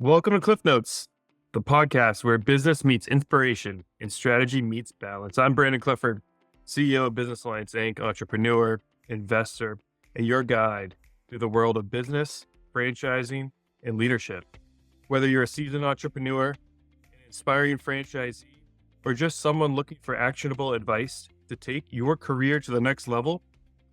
Welcome to Cliff Notes, the podcast where business meets inspiration and strategy meets balance. I'm Brandon Clifford, CEO of Business Alliance Inc., entrepreneur, investor, and your guide through the world of business, franchising, and leadership. Whether you're a seasoned entrepreneur, an inspiring franchisee, or just someone looking for actionable advice to take your career to the next level,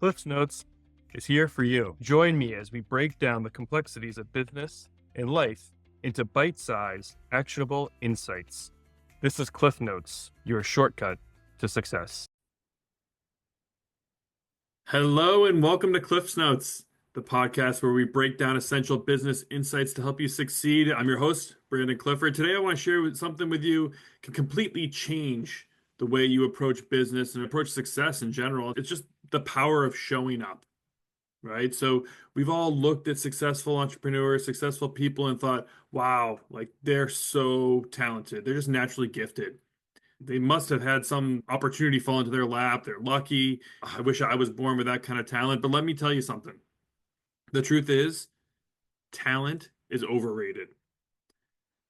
Cliff Notes is here for you. Join me as we break down the complexities of business and life into bite-sized, actionable insights. This is Cliff Notes, your shortcut to success. Hello and welcome to Cliff Notes, the podcast where we break down essential business insights to help you succeed. I'm your host, Brandon Clifford. Today I want to share something with you can completely change the way you approach business and approach success in general. It's just the power of showing up. Right. So we've all looked at successful entrepreneurs, successful people and thought, wow, like they're so talented. They're just naturally gifted. They must have had some opportunity fall into their lap. They're lucky. I wish I was born with that kind of talent. But let me tell you something. The truth is, talent is overrated.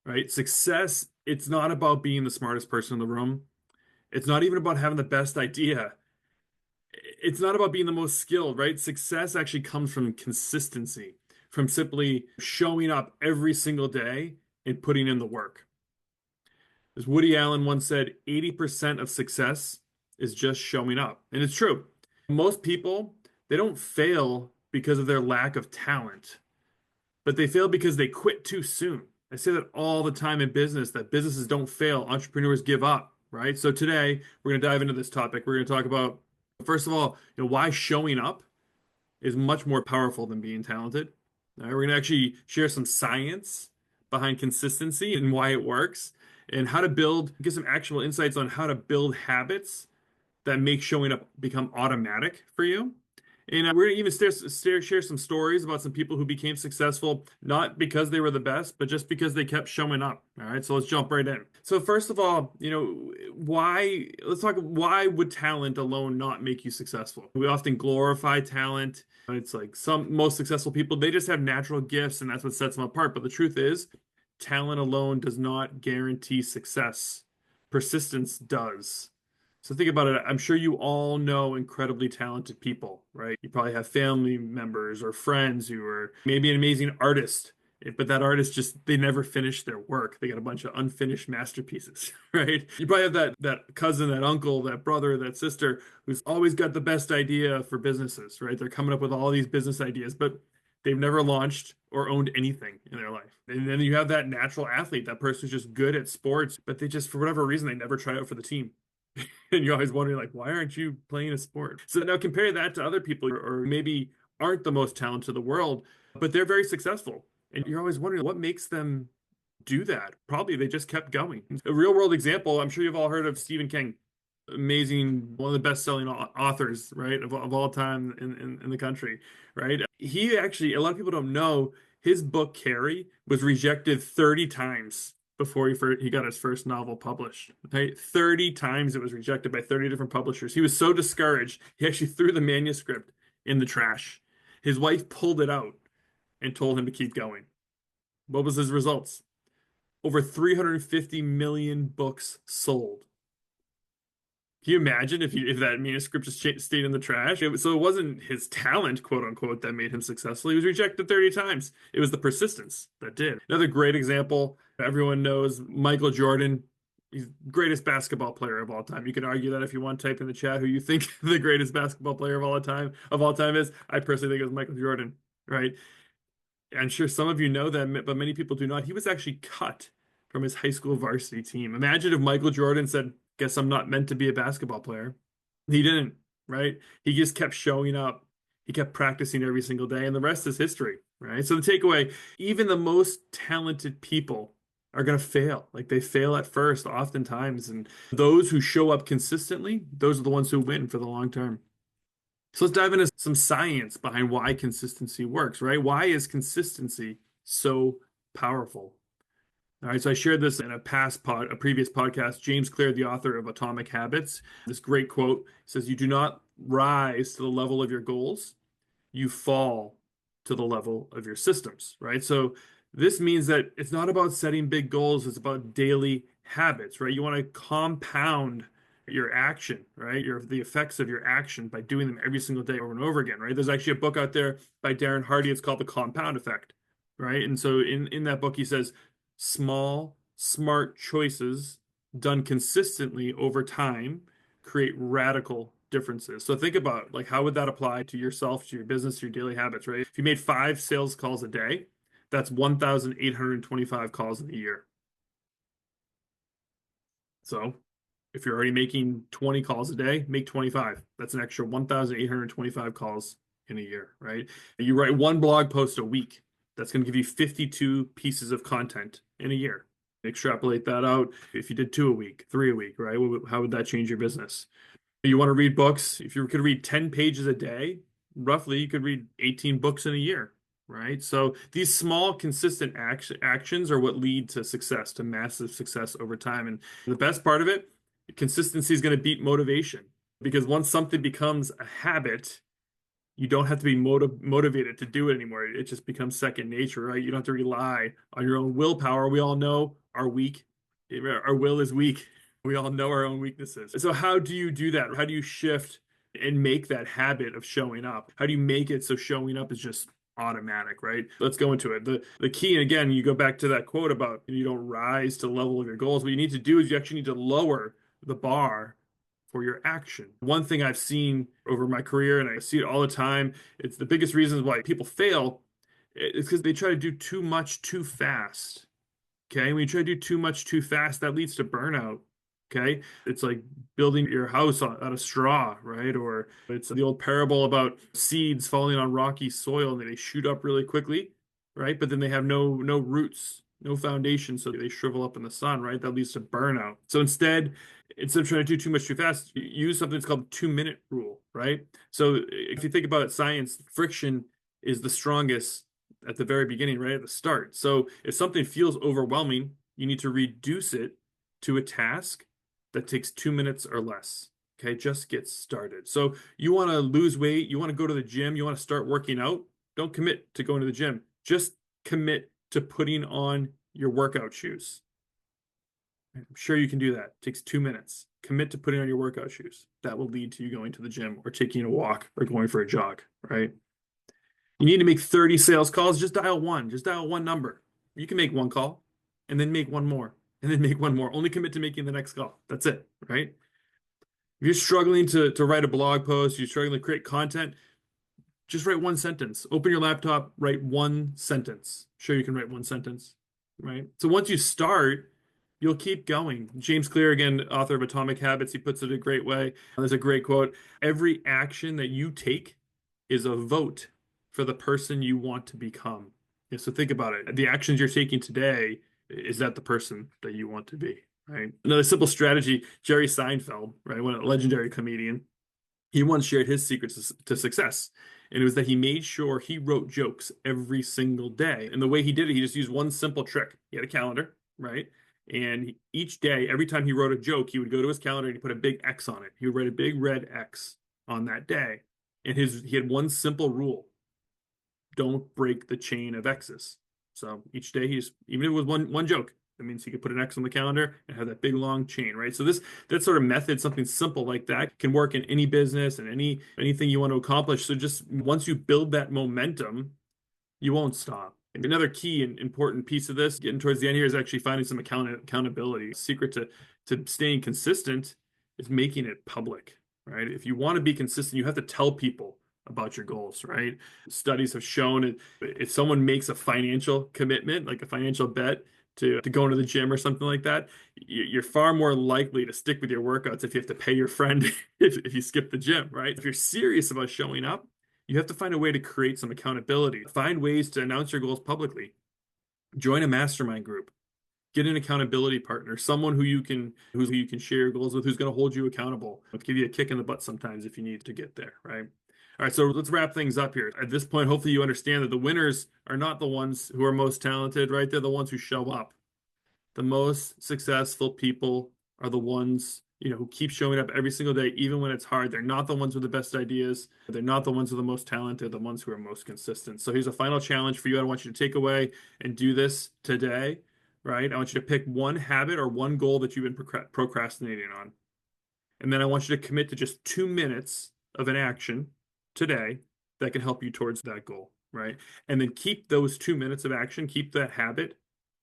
Right. Success, it's not about being the smartest person in the room. It's not even about having the best idea. It's not about being the most skilled, right? Success actually comes from consistency, from simply showing up every single day and putting in the work. As Woody Allen once said, 80% of success is just showing up. And it's true. Most people, they don't fail because of their lack of talent, but they fail because they quit too soon. I say that all the time in business, that businesses don't fail, entrepreneurs give up, right? So today, we're going to dive into this topic. We're going to talk about, first of all, why showing up is much more powerful than being talented. All right, we're going to actually share some science behind consistency and why it works, and how to get some actual insights on how to build habits that make showing up become automatic for you. And we're going to even share some stories about some people who became successful, not because they were the best, but just because they kept showing up. All right, so let's jump right in. So first of all, let's talk, why would talent alone not make you successful? We often glorify talent. It's like some most successful people, they just have natural gifts and that's what sets them apart. But the truth is, talent alone does not guarantee success. Persistence does. So think about it. I'm sure you all know incredibly talented people, right? You probably have family members or friends who are maybe an amazing artist, but that artist just, they never finish their work. They got a bunch of unfinished masterpieces, right? You probably have that cousin, that uncle, that brother, that sister who's always got the best idea for businesses, right? They're coming up with all these business ideas, but they've never launched or owned anything in their life. And then you have that natural athlete, that person who's just good at sports, but they just, for whatever reason, they never try out for the team. And you're always wondering, like, why aren't you playing a sport? So now compare that to other people or maybe aren't the most talented in the world, but they're very successful. And you're always wondering what makes them do that. Probably they just kept going. A real world example, I'm sure you've all heard of Stephen King, amazing, one of the best-selling authors, right, of all time in the country, right? He actually, a lot of people don't know, his book Carrie was rejected 30 times before he got his first novel published. Right? 30 times it was rejected by 30 different publishers. He was so discouraged, he actually threw the manuscript in the trash. His wife pulled it out and told him to keep going. What was his results? Over 350 million books sold. Can you imagine if that manuscript just stayed in the trash? So it wasn't his talent, quote unquote, that made him successful. He was rejected 30 times. It was the persistence that did. Another great example, everyone knows Michael Jordan. He's the greatest basketball player of all time. You can argue that if you want to type in the chat who you think the greatest basketball player of all time is. I personally think it was Michael Jordan, right? I'm sure some of you know that, but many people do not. He was actually cut from his high school varsity team. Imagine if Michael Jordan said, guess I'm not meant to be a basketball player. He didn't, right? He just kept showing up. He kept practicing every single day, and the rest is history, right? So the takeaway, even the most talented people are going to fail. Like they fail at first, oftentimes. And those who show up consistently, those are the ones who win for the long term. So let's dive into some science behind why consistency works, right? Why is consistency so powerful? All right, so I shared this in a previous podcast. James Clear, the author of Atomic Habits, this great quote says, "You do not rise to the level of your goals, you fall to the level of your systems." Right? So This means that it's not about setting big goals, it's about daily habits, right? You want to compound your action, right? The effects of your action by doing them every single day over and over again, right? There's actually a book out there by Darren Hardy. It's called The Compound Effect, right? And so in that book, he says small, smart choices done consistently over time create radical differences. So think about like how would that apply to yourself, to your business, to your daily habits, right? If you made 5 sales calls a day, that's 1,825 calls in a year. So if you're already making 20 calls a day, make 25. That's an extra 1,825 calls in a year, right? You write one blog post a week. That's going to give you 52 pieces of content in a year. Extrapolate that out. If you did 2 a week, 3 a week, right? How would that change your business? You want to read books? If you could read 10 pages a day, roughly you could read 18 books in a year, right? So these small, consistent actions are what lead to success, to massive success over time. And the best part of it, consistency is going to beat motivation because once something becomes a habit, you don't have to be motivated to do it anymore. It just becomes second nature, right? You don't have to rely on your own willpower. We all know our will is weak. We all know our own weaknesses. So how do you do that? How do you shift and make that habit of showing up? How do you make it so showing up is just automatic, right? Let's go into it. The key, and again, you go back to that quote about you don't rise to the level of your goals. What you need to do is you actually need to lower the bar for your action. One thing I've seen over my career, and I see it all the time, it's the biggest reasons why people fail, is because they try to do too much too fast. Okay. When you try to do too much too fast, that leads to burnout. Okay. It's like building your house out of straw, right? Or it's the old parable about seeds falling on rocky soil and they shoot up really quickly, right? But then they have no roots, no foundation, so they shrivel up in the sun, right? That leads to burnout. So instead of trying to do too much too fast, use something that's called 2-minute rule, right? So if you think about it, science, friction is the strongest at the very beginning, right at the start. So if something feels overwhelming, you need to reduce it to a task that takes 2 minutes or less. Okay, just get started. So you want to lose weight, you want to go to the gym, you want to start working out, don't commit to going to the gym. Just commit to putting on your workout shoes. I'm sure you can do that. It takes 2 minutes. Commit to putting on your workout shoes. That will lead to you going to the gym or taking a walk or going for a jog, right? You need to make 30 sales calls. Just dial one. Just dial one number. You can make one call and then make one more and then make one more. Only commit to making the next call. That's it, right? If you're struggling to write a blog post, you're struggling to create content, just write one sentence. Open your laptop, write one sentence. Sure, you can write one sentence, right? So once you start, you'll keep going. James Clear, again, author of Atomic Habits, he puts it a great way. There's a great quote. Every action that you take is a vote for the person you want to become. Yeah, so think about it. The actions you're taking today, is that the person that you want to be, right? Another simple strategy, Jerry Seinfeld, right, one legendary comedian, he once shared his secrets to success. And it was that he made sure he wrote jokes every single day. And the way he did it, he just used one simple trick. He had a calendar, right? And each day, every time he wrote a joke, he would go to his calendar and he put a big X on it. He would write a big red X on that day. And he had one simple rule: don't break the chain of X's. So each day even if it was one joke, that means he could put an X on the calendar and have that big long chain, right? So that sort of method, something simple like that, can work in any business and anything you want to accomplish. So just once you build that momentum, you won't stop. And another key and important piece of this, getting towards the end here, is actually finding some accountability. The secret to staying consistent is making it public, right? If you want to be consistent, you have to tell people about your goals, right? Studies have shown if someone makes a financial commitment, like a financial bet to go into the gym or something like that, you're far more likely to stick with your workouts if you have to pay your friend if you skip the gym, right? If you're serious about showing up, you have to find a way to create some accountability. Find ways to announce your goals publicly. Join a mastermind group. Get an accountability partner, someone who you can share your goals with, who's going to hold you accountable. It'll give you a kick in the butt sometimes if you need to get there, right? All right, so let's wrap things up here. At this point, hopefully you understand that the winners are not the ones who are most talented, right? They're the ones who show up. The most successful people are the ones who keep showing up every single day, even when it's hard. They're not the ones with the best ideas. They're not the ones with the most talent. They're the ones who are most consistent. So here's a final challenge for you. I want you to take away and do this today, right? I want you to pick one habit or one goal that you've been procrastinating on. And then I want you to commit to just 2 minutes of an action today that can help you towards that goal, right? And then keep those 2 minutes of action, keep that habit,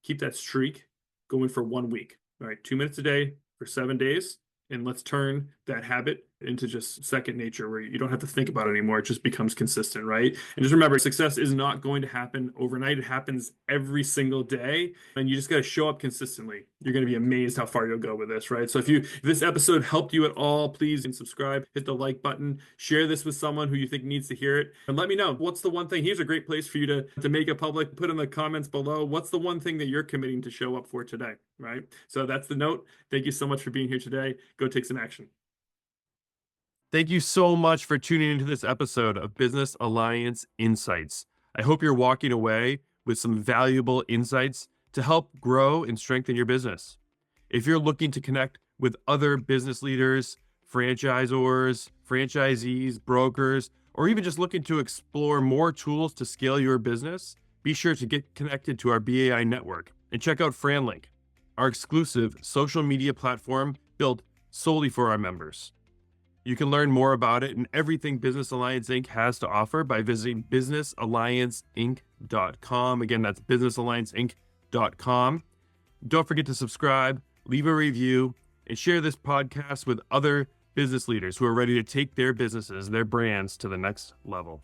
keep that streak going for 1 week, right? 2 minutes a day for 7 days. And let's turn that habit into just second nature where you don't have to think about it anymore. It just becomes consistent, right? And just remember, success is not going to happen overnight. It happens every single day. And you just got to show up consistently. You're going to be amazed how far you'll go with this, right? So if this episode helped you at all, please subscribe, hit the like button, share this with someone who you think needs to hear it. And let me know, what's the one thing? Here's a great place for you to make it public. Put in the comments below, what's the one thing that you're committing to show up for today, right? So that's the note. Thank you so much for being here today. Go take some action. Thank you so much for tuning into this episode of Business Alliance Insights. I hope you're walking away with some valuable insights to help grow and strengthen your business. If you're looking to connect with other business leaders, franchisors, franchisees, brokers, or even just looking to explore more tools to scale your business, be sure to get connected to our BAI network and check out FranLink, our exclusive social media platform built solely for our members. You can learn more about it and everything Business Alliance Inc. has to offer by visiting businessallianceinc.com. Again, that's businessallianceinc.com. Don't forget to subscribe, leave a review, and share this podcast with other business leaders who are ready to take their businesses, their brands to the next level.